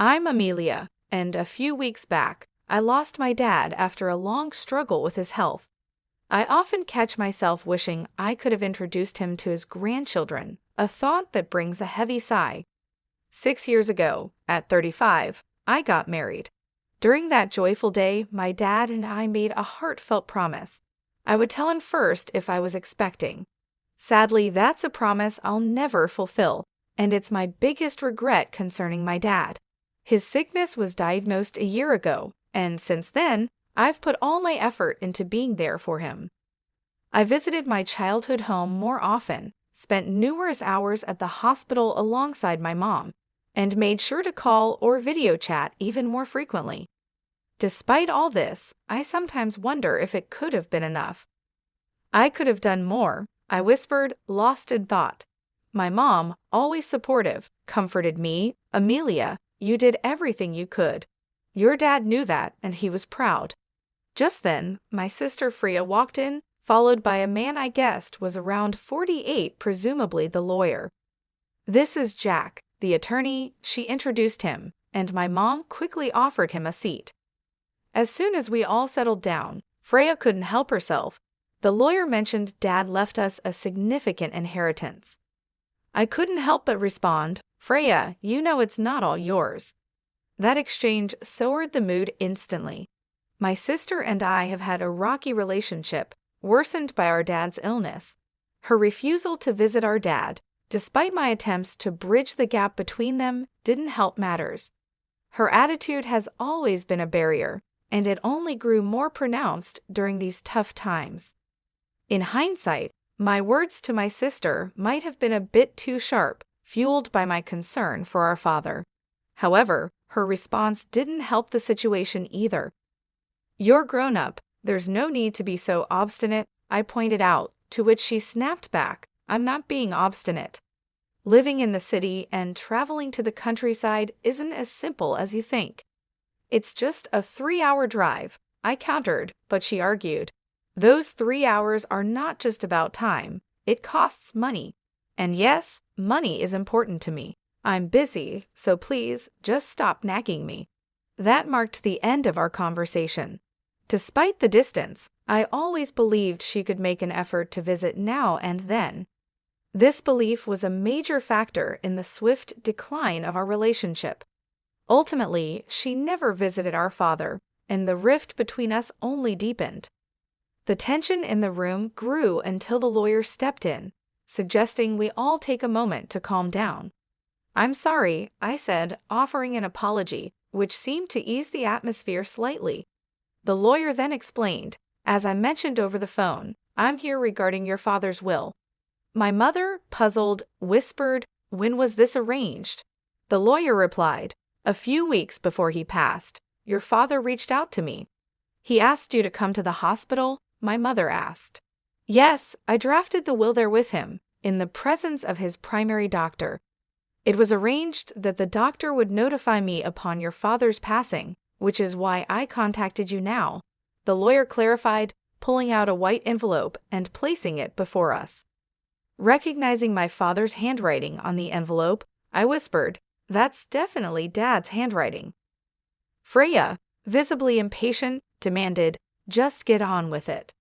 I'm Amelia, and a few weeks back, I lost my dad after a long struggle with his health. I often catch myself wishing I could have introduced him to his grandchildren, a thought that brings a heavy sigh. 6 years ago, at 35, I got married. During that joyful day, my dad and I made a heartfelt promise. I would tell him first if I was expecting. Sadly, that's a promise I'll never fulfill, and it's my biggest regret concerning my dad. His sickness was diagnosed a year ago, and since then, I've put all my effort into being there for him. I visited my childhood home more often, spent numerous hours at the hospital alongside my mom, and made sure to call or video chat even more frequently. Despite all this, I sometimes wonder if it could have been enough. I could have done more, I whispered, lost in thought. My mom, always supportive, comforted me. Amelia, you did everything you could. Your dad knew that, and he was proud. Just then, my sister Freya walked in, followed by a man I guessed was around 48, presumably the lawyer. This is Jack, the attorney, she introduced him, and my mom quickly offered him a seat. As soon as we all settled down, Freya couldn't help herself. The lawyer mentioned Dad left us a significant inheritance. I couldn't help but respond, Freya, you know it's not all yours. That exchange soured the mood instantly. My sister and I have had a rocky relationship, worsened by our dad's illness. Her refusal to visit our dad, despite my attempts to bridge the gap between them, didn't help matters. Her attitude has always been a barrier, and it only grew more pronounced during these tough times. In hindsight, my words to my sister might have been a bit too sharp, fueled by my concern for our father. However, her response didn't help the situation either. You're grown up, there's no need to be so obstinate, I pointed out, to which she snapped back, I'm not being obstinate. Living in the city and traveling to the countryside isn't as simple as you think. It's just a 3-hour drive, I countered, but she argued. Those 3 hours are not just about time, it costs money. And yes, money is important to me. I'm busy, so please, just stop nagging me. That marked the end of our conversation. Despite the distance, I always believed she could make an effort to visit now and then. This belief was a major factor in the swift decline of our relationship. Ultimately, she never visited our father, and the rift between us only deepened. The tension in the room grew until the lawyer stepped in, suggesting we all take a moment to calm down. I'm sorry, I said, offering an apology, which seemed to ease the atmosphere slightly. The lawyer then explained, as I mentioned over the phone, I'm here regarding your father's will. My mother, puzzled, whispered, when was this arranged? The lawyer replied, a few weeks before he passed, your father reached out to me. He asked you to come to the hospital? My mother asked. Yes, I drafted the will there with him, in the presence of his primary doctor. It was arranged that the doctor would notify me upon your father's passing, which is why I contacted you now, the lawyer clarified, pulling out a white envelope and placing it before us. Recognizing my father's handwriting on the envelope, I whispered, that's definitely Dad's handwriting. Freya, visibly impatient, demanded, just get on with it.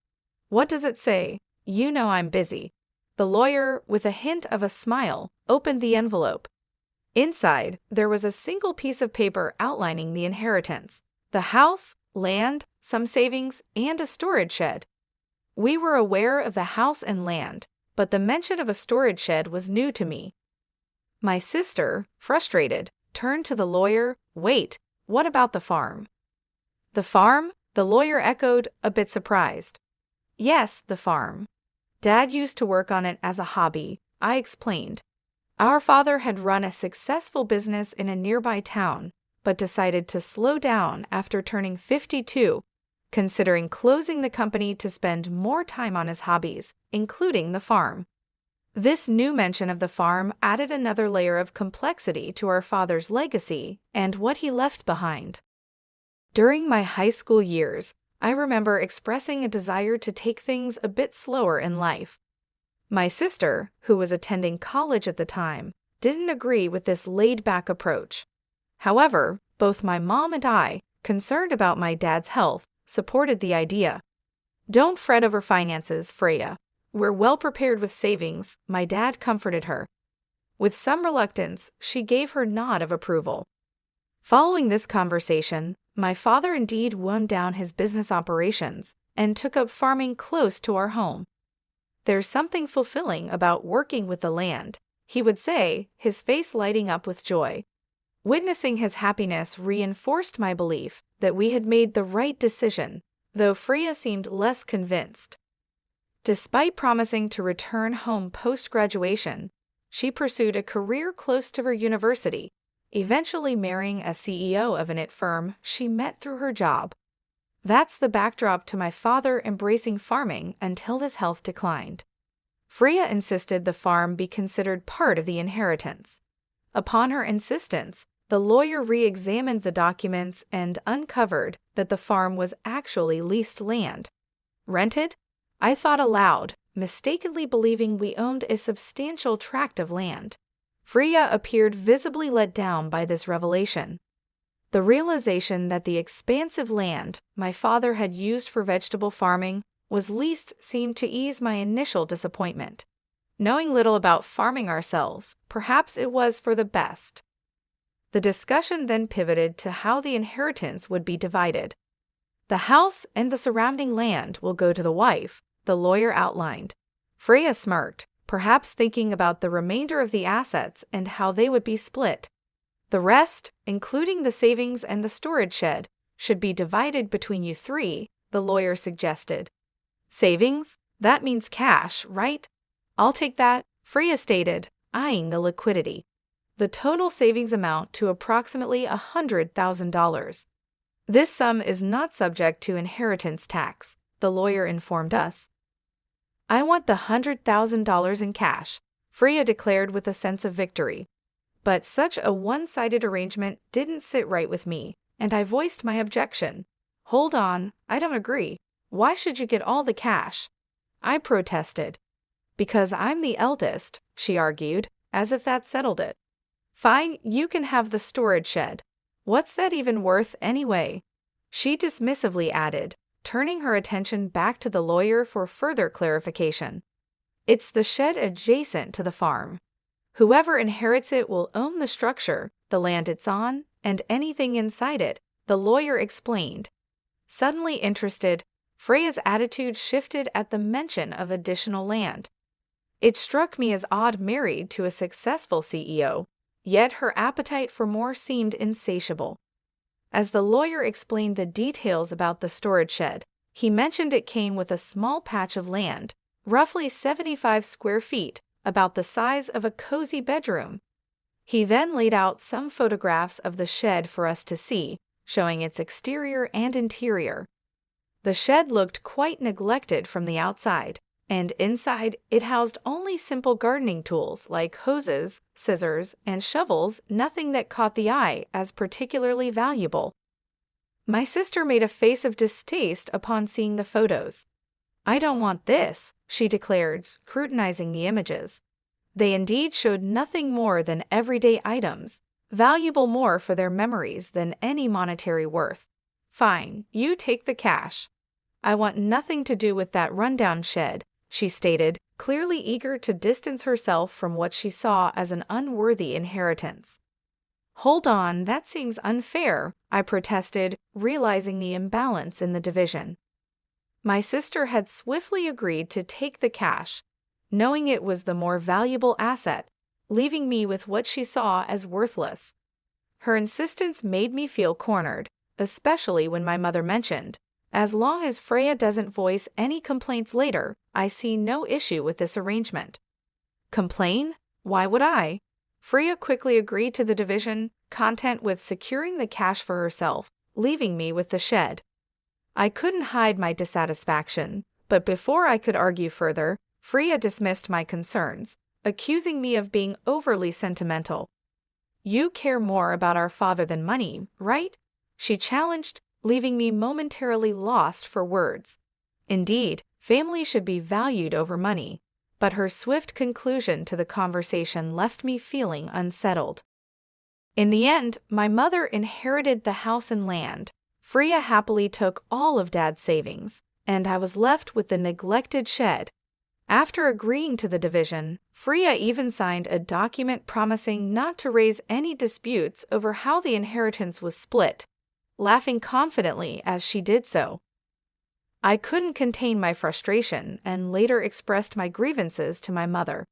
What does it say? You know I'm busy. The lawyer, with a hint of a smile, opened the envelope. Inside, there was a single piece of paper outlining the inheritance, the house, land, some savings, and a storage shed. We were aware of the house and land, but the mention of a storage shed was new to me. My sister, frustrated, turned to the lawyer, wait, what about the farm? The farm? The lawyer echoed, a bit surprised. Yes, the farm. Dad used to work on it as a hobby, I explained. Our father had run a successful business in a nearby town, but decided to slow down after turning 52, considering closing the company to spend more time on his hobbies, including the farm. This new mention of the farm added another layer of complexity to our father's legacy and what he left behind. During my high school years, I remember expressing a desire to take things a bit slower in life. My sister, who was attending college at the time, didn't agree with this laid-back approach. However, both my mom and I, concerned about my dad's health, supported the idea. "Don't fret over finances, Freya. We're well prepared with savings," my dad comforted her. With some reluctance, she gave her nod of approval. Following this conversation, my father indeed wound down his business operations and took up farming close to our home. "There's something fulfilling about working with the land," he would say, his face lighting up with joy. Witnessing his happiness reinforced my belief that we had made the right decision, though Freya seemed less convinced. Despite promising to return home post-graduation, she pursued a career close to her university, eventually marrying a CEO of an IT firm she met through her job. That's the backdrop to my father embracing farming until his health declined. Freya insisted the farm be considered part of the inheritance. Upon her insistence, the lawyer re-examined the documents and uncovered that the farm was actually leased land. "Rented?" I thought aloud, mistakenly believing we owned a substantial tract of land. Freya appeared visibly let down by this revelation. The realization that the expansive land my father had used for vegetable farming was leased seemed to ease my initial disappointment. Knowing little about farming ourselves, perhaps it was for the best. The discussion then pivoted to how the inheritance would be divided. "The house and the surrounding land will go to the wife," the lawyer outlined. Freya smirked, perhaps thinking about the remainder of the assets and how they would be split. "The rest, including the savings and the storage shed, should be divided between you three," the lawyer suggested. "Savings? That means cash, right?" "I'll take that," Freya stated, eyeing the liquidity. The total savings amount to approximately $100,000. "This sum is not subject to inheritance tax," the lawyer informed us. "I want the $100,000 in cash," Freya declared with a sense of victory. But such a one-sided arrangement didn't sit right with me, and I voiced my objection. "Hold on, I don't agree. Why should you get all the cash?" I protested. "Because I'm the eldest," she argued, as if that settled it. "Fine, you can have the storage shed. What's that even worth anyway?" she dismissively added, turning her attention back to the lawyer for further clarification. "It's the shed adjacent to the farm. Whoever inherits it will own the structure, the land it's on, and anything inside it," the lawyer explained. Suddenly interested, Freya's attitude shifted at the mention of additional land. It struck me as odd married to a successful CEO, yet her appetite for more seemed insatiable. As the lawyer explained the details about the storage shed, he mentioned it came with a small patch of land, roughly 75 square feet, about the size of a cozy bedroom. He then laid out some photographs of the shed for us to see, showing its exterior and interior. The shed looked quite neglected from the outside, and inside it housed only simple gardening tools like hoses, scissors, and shovels, nothing that caught the eye as particularly valuable. My sister made a face of distaste upon seeing the photos. "I don't want this," she declared, scrutinizing the images. They indeed showed nothing more than everyday items, valuable more for their memories than any monetary worth. "Fine, you take the cash. I want nothing to do with that rundown shed," she stated, clearly eager to distance herself from what she saw as an unworthy inheritance. "Hold on, that seems unfair," I protested, realizing the imbalance in the division. My sister had swiftly agreed to take the cash, knowing it was the more valuable asset, leaving me with what she saw as worthless. Her insistence made me feel cornered, especially when my mother mentioned, "As long as Freya doesn't voice any complaints later, I see no issue with this arrangement." Complain? Why would I? Freya quickly agreed to the division, content with securing the cash for herself, leaving me with the shed. I couldn't hide my dissatisfaction, but before I could argue further, Freya dismissed my concerns, accusing me of being overly sentimental. "You care more about our father than money, right?" she challenged, leaving me momentarily lost for words. Indeed, family should be valued over money, but her swift conclusion to the conversation left me feeling unsettled. In the end, my mother inherited the house and land. Freya happily took all of Dad's savings, and I was left with the neglected shed. After agreeing to the division, Freya even signed a document promising not to raise any disputes over how the inheritance was split, laughing confidently as she did so. I couldn't contain my frustration and later expressed my grievances to my mother.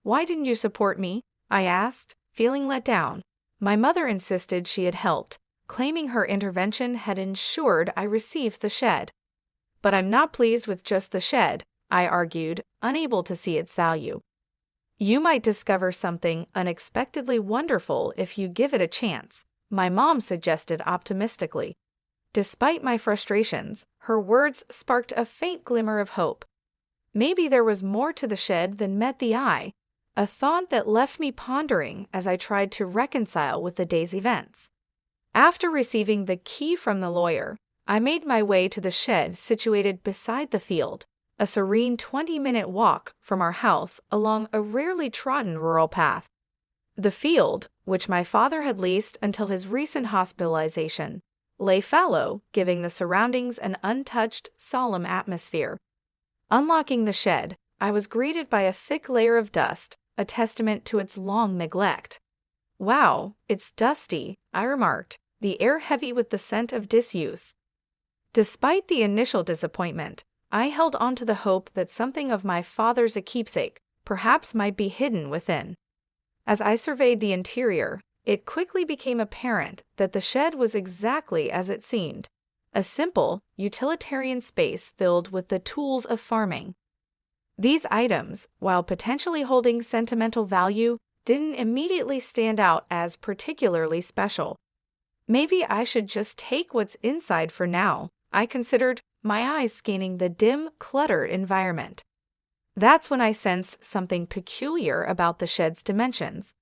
"Why didn't you support me?" I asked, feeling let down. My mother insisted she had helped, claiming her intervention had ensured I received the shed. "But I'm not pleased with just the shed," I argued, unable to see its value. "You might discover something unexpectedly wonderful if you give it a chance," my mom suggested optimistically. Despite my frustrations, her words sparked a faint glimmer of hope. Maybe there was more to the shed than met the eye, a thought that left me pondering as I tried to reconcile with the day's events. After receiving the key from the lawyer, I made my way to the shed situated beside the field, a serene 20-minute walk from our house along a rarely trodden rural path. The field, which my father had leased until his recent hospitalization, lay fallow, giving the surroundings an untouched, solemn atmosphere. Unlocking the shed, I was greeted by a thick layer of dust, a testament to its long neglect. "Wow, it's dusty," I remarked, the air heavy with the scent of disuse. Despite the initial disappointment, I held on to the hope that something of my father's keepsake perhaps might be hidden within. As I surveyed the interior, it quickly became apparent that the shed was exactly as it seemed, a simple, utilitarian space filled with the tools of farming. These items, while potentially holding sentimental value, didn't immediately stand out as particularly special. Maybe I should just take what's inside for now, I considered, my eyes scanning the dim, cluttered environment. That's when I sensed something peculiar about the shed's dimensions.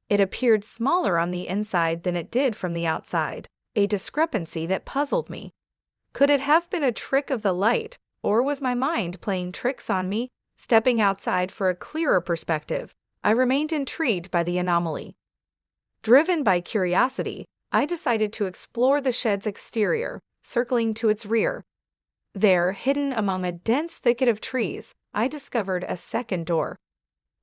It appeared smaller on the inside than it did from the outside, a discrepancy that puzzled me. Could it have been a trick of the light, or was my mind playing tricks on me? Stepping outside for a clearer perspective, I remained intrigued by the anomaly. Driven by curiosity, I decided to explore the shed's exterior, circling to its rear. There, hidden among a dense thicket of trees, I discovered a second door.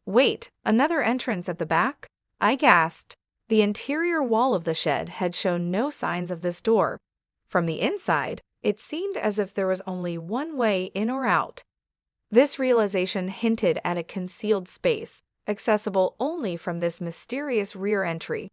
"Wait, another entrance at the back?" I gasped. The interior wall of the shed had shown no signs of this door. From the inside, it seemed as if there was only one way in or out. This realization hinted at a concealed space, accessible only from this mysterious rear entry.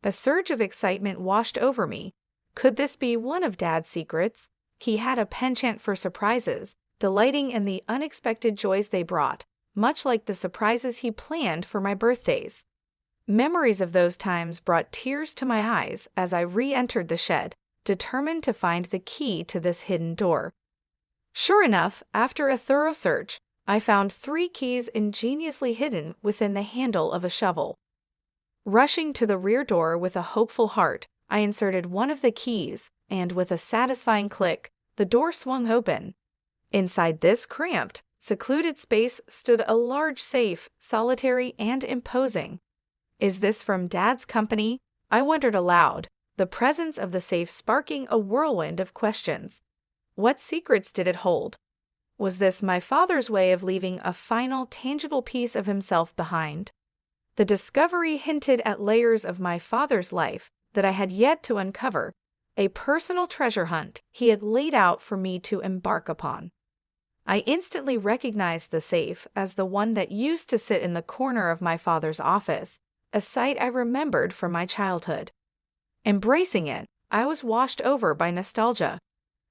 A surge of excitement washed over me. Could this be one of Dad's secrets? He had a penchant for surprises, delighting in the unexpected joys they brought, much like the surprises he planned for my birthdays. Memories of those times brought tears to my eyes as I re-entered the shed, determined to find the key to this hidden door. Sure enough, after a thorough search, I found 3 keys ingeniously hidden within the handle of a shovel. Rushing to the rear door with a hopeful heart, I inserted one of the keys, and with a satisfying click, the door swung open. Inside this cramped, secluded space stood a large safe, solitary and imposing. "Is this from Dad's company?" I wondered aloud, the presence of the safe sparking a whirlwind of questions. What secrets did it hold? Was this my father's way of leaving a final, tangible piece of himself behind? The discovery hinted at layers of my father's life that I had yet to uncover, a personal treasure hunt he had laid out for me to embark upon. I instantly recognized the safe as the one that used to sit in the corner of my father's office, a sight I remembered from my childhood. Embracing it, I was washed over by nostalgia.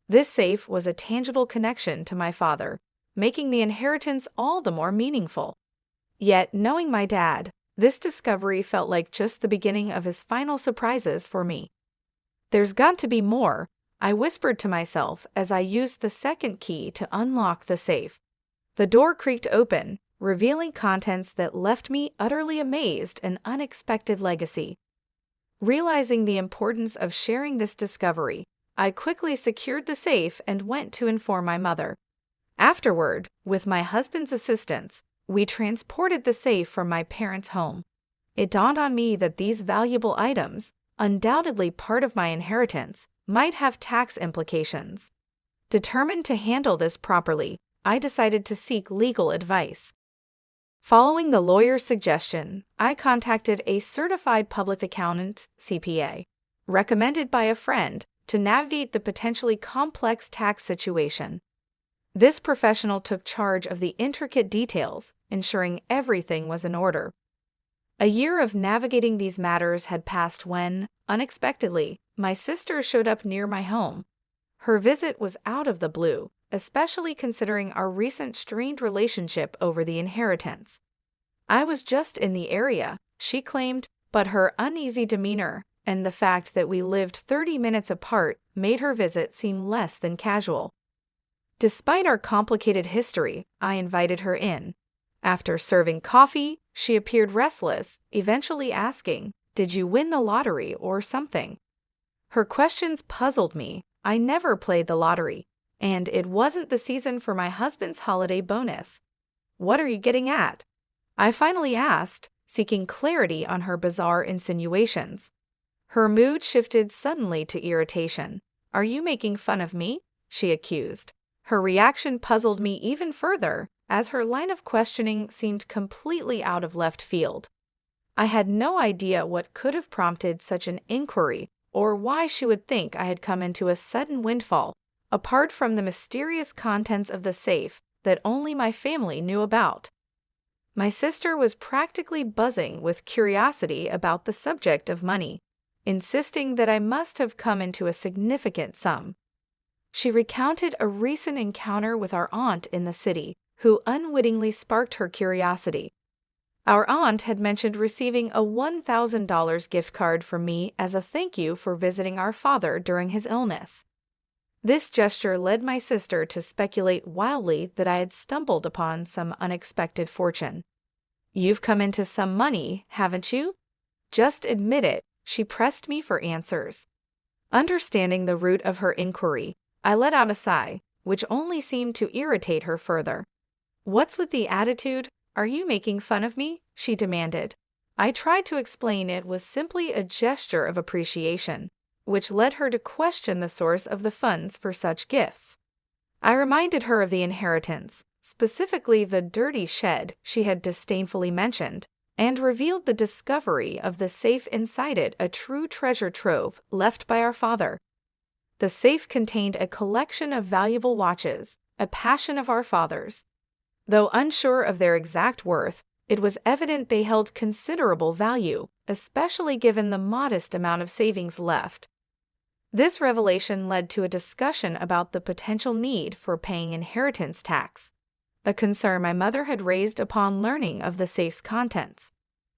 This safe was a tangible connection to my father, making the inheritance all the more meaningful. Yet, knowing my dad, this discovery felt like just the beginning of his final surprises for me. "There's got to be more," I whispered to myself as I used the second key to unlock the safe. The door creaked open, revealing contents that left me utterly amazed, an unexpected legacy. Realizing the importance of sharing this discovery, I quickly secured the safe and went to inform my mother. Afterward, with my husband's assistance, we transported the safe from my parents' home. It dawned on me that these valuable items, undoubtedly part of my inheritance, might have tax implications. Determined to handle this properly, I decided to seek legal advice. Following the lawyer's suggestion, I contacted a certified public accountant (CPA), recommended by a friend, to navigate the potentially complex tax situation. This professional took charge of the intricate details, ensuring everything was in order. A year of navigating these matters had passed when, unexpectedly, my sister showed up near my home. Her visit was out of the blue, especially considering our recent strained relationship over the inheritance. I was just in the area, she claimed, but her uneasy demeanor and the fact that we lived 30 minutes apart made her visit seem less than casual. Despite our complicated history, I invited her in. After serving coffee, she appeared restless, eventually asking, "Did you win the lottery or something?" Her questions puzzled me. I never played the lottery, and it wasn't the season for my husband's holiday bonus. "What are you getting at?" I finally asked, seeking clarity on her bizarre insinuations. Her mood shifted suddenly to irritation. "Are you making fun of me?" she accused. Her reaction puzzled me even further, as her line of questioning seemed completely out of left field. I had no idea what could have prompted such an inquiry, or why she would think I had come into a sudden windfall, apart from the mysterious contents of the safe that only my family knew about. My sister was practically buzzing with curiosity about the subject of money, insisting that I must have come into a significant sum. She recounted a recent encounter with our aunt in the city, who unwittingly sparked her curiosity. Our aunt had mentioned receiving a $1,000 gift card from me as a thank you for visiting our father during his illness. This gesture led my sister to speculate wildly that I had stumbled upon some unexpected fortune. "You've come into some money, haven't you? Just admit it," she pressed me for answers. Understanding the root of her inquiry, I let out a sigh, which only seemed to irritate her further. "What's with the attitude? Are you making fun of me?" she demanded. I tried to explain it was simply a gesture of appreciation, which led her to question the source of the funds for such gifts. I reminded her of the inheritance, specifically the dirty shed she had disdainfully mentioned, and revealed the discovery of the safe inside it a true treasure trove left by our father. The safe contained a collection of valuable watches, a passion of our father's. Though unsure of their exact worth, it was evident they held considerable value, especially given the modest amount of savings left. This revelation led to a discussion about the potential need for paying inheritance tax, a concern my mother had raised upon learning of the safe's contents.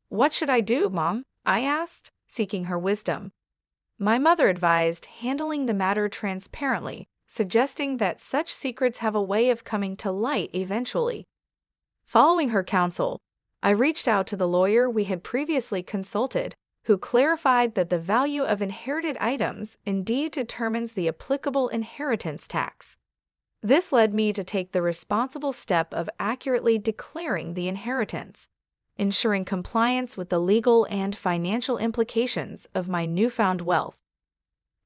"What should I do, Mom?" I asked, seeking her wisdom. My mother advised handling the matter transparently, suggesting that such secrets have a way of coming to light eventually. Following her counsel, I reached out to the lawyer we had previously consulted, who clarified that the value of inherited items indeed determines the applicable inheritance tax. This led me to take the responsible step of accurately declaring the inheritance, ensuring compliance with the legal and financial implications of my newfound wealth.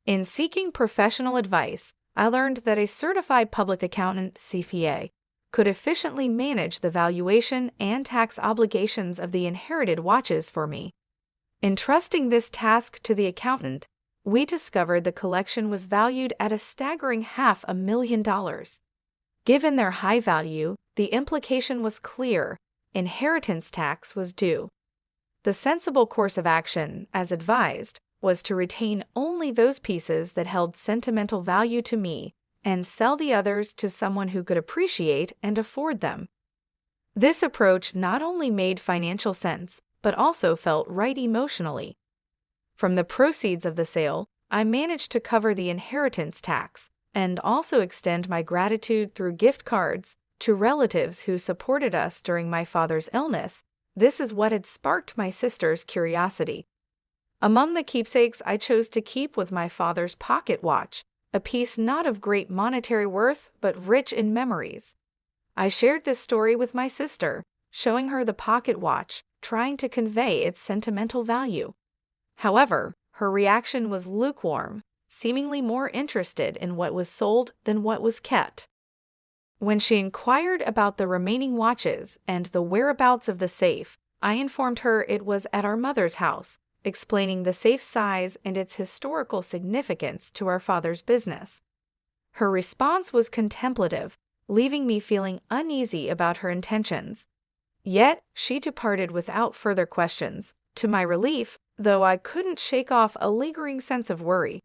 In seeking professional advice, I learned that a certified public accountant (CPA) could efficiently manage the valuation and tax obligations of the inherited watches for me. Entrusting this task to the accountant, we discovered the collection was valued at a staggering $500,000. Given their high value, the implication was clear: inheritance tax was due. The sensible course of action, as advised, was to retain only those pieces that held sentimental value to me and sell the others to someone who could appreciate and afford them. This approach not only made financial sense, but also felt right emotionally. From the proceeds of the sale, I managed to cover the inheritance tax and also extend my gratitude through gift cards to relatives who supported us during my father's illness. This is what had sparked my sister's curiosity. Among the keepsakes I chose to keep was my father's pocket watch, a piece not of great monetary worth but rich in memories. I shared this story with my sister, showing her the pocket watch, trying to convey its sentimental value. However, her reaction was lukewarm, seemingly more interested in what was sold than what was kept. When she inquired about the remaining watches and the whereabouts of the safe, I informed her it was at our mother's house, explaining the safe's size and its historical significance to our father's business. Her response was contemplative, leaving me feeling uneasy about her intentions. Yet, she departed without further questions, to my relief, though I couldn't shake off a lingering sense of worry.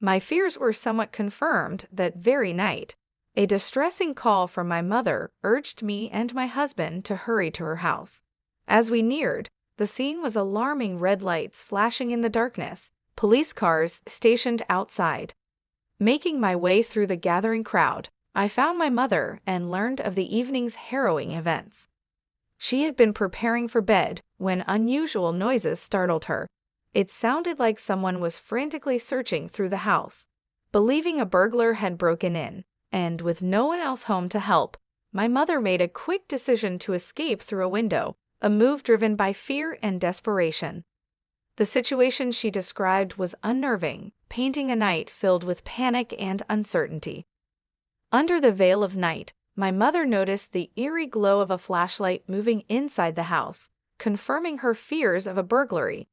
My fears were somewhat confirmed that very night. A distressing call from my mother urged me and my husband to hurry to her house. As we neared, the scene was alarming: red lights flashing in the darkness, police cars stationed outside. Making my way through the gathering crowd, I found my mother and learned of the evening's harrowing events. She had been preparing for bed when unusual noises startled her. It sounded like someone was frantically searching through the house. Believing a burglar had broken in, and with no one else home to help, my mother made a quick decision to escape through a window, a move driven by fear and desperation. The situation she described was unnerving, painting a night filled with panic and uncertainty. Under the veil of night, my mother noticed the eerie glow of a flashlight moving inside the house, confirming her fears of a burglary.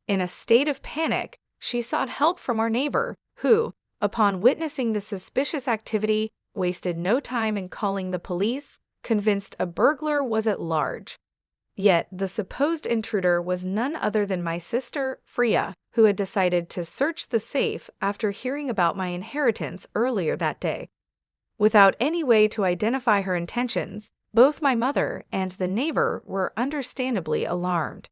In a state of panic, she sought help from our neighbor, who, upon witnessing the suspicious activity, wasted no time in calling the police, convinced a burglar was at large. Yet the supposed intruder was none other than my sister, Freya, who had decided to search the safe after hearing about my inheritance earlier that day. Without any way to identify her intentions, both my mother and the neighbor were understandably alarmed.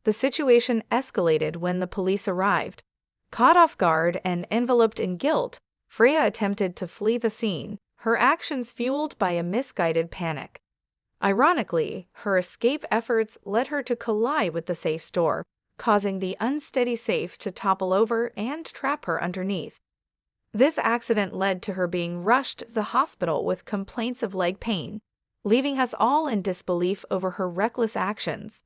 The situation escalated when the police arrived. Caught off guard and enveloped in guilt, Freya attempted to flee the scene, her actions fueled by a misguided panic. Ironically, her escape efforts led her to collide with the safe's door, causing the unsteady safe to topple over and trap her underneath. This accident led to her being rushed to the hospital with complaints of leg pain, leaving us all in disbelief over her reckless actions.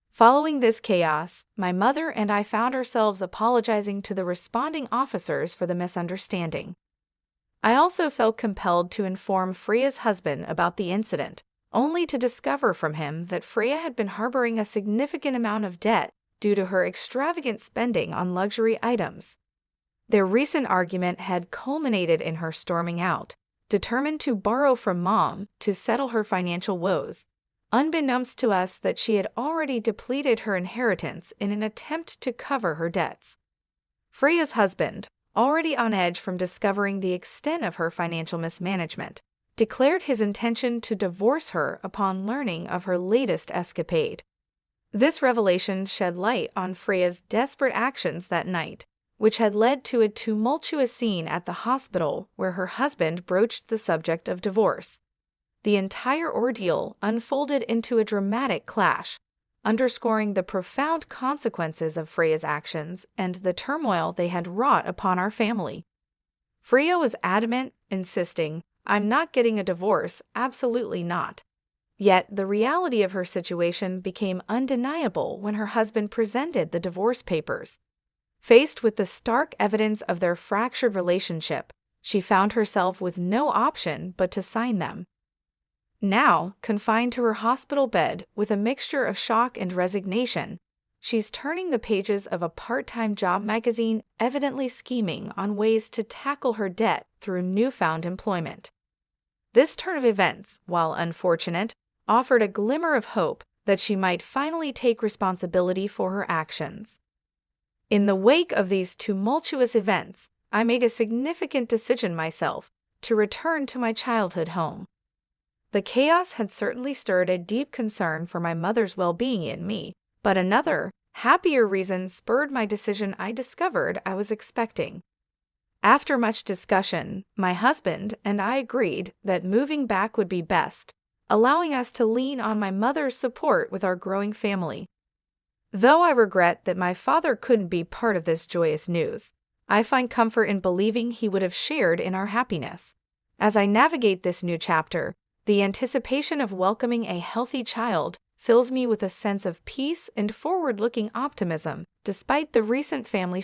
Following this chaos, my mother and I found ourselves apologizing to the responding officers for the misunderstanding. I also felt compelled to inform Freya's husband about the incident, only to discover from him that Freya had been harboring a significant amount of debt due to her extravagant spending on luxury items. Their recent argument had culminated in her storming out, determined to borrow from Mom to settle her financial woes, unbeknownst to us that she had already depleted her inheritance in an attempt to cover her debts. Freya's husband, already on edge from discovering the extent of her financial mismanagement, declared his intention to divorce her upon learning of her latest escapade. This revelation shed light on Freya's desperate actions that night, which had led to a tumultuous scene at the hospital where her husband broached the subject of divorce. The entire ordeal unfolded into a dramatic clash, underscoring the profound consequences of Freya's actions and the turmoil they had wrought upon our family. Freya was adamant, insisting, "I'm not getting a divorce, absolutely not." Yet the reality of her situation became undeniable when her husband presented the divorce papers. Faced with the stark evidence of their fractured relationship, she found herself with no option but to sign them. Now, confined to her hospital bed with a mixture of shock and resignation, she's turning the pages of a part-time job magazine, evidently scheming on ways to tackle her debt through newfound employment. This turn of events, while unfortunate, offered a glimmer of hope that she might finally take responsibility for her actions. In the wake of these tumultuous events, I made a significant decision myself to return to my childhood home. The chaos had certainly stirred a deep concern for my mother's well-being in me, but another, happier reason spurred my decision I discovered I was expecting. After much discussion, my husband and I agreed that moving back would be best, allowing us to lean on my mother's support with our growing family. Though I regret that my father couldn't be part of this joyous news, I find comfort in believing he would have shared in our happiness. As I navigate this new chapter, the anticipation of welcoming a healthy child fills me with a sense of peace and forward-looking optimism, despite the recent family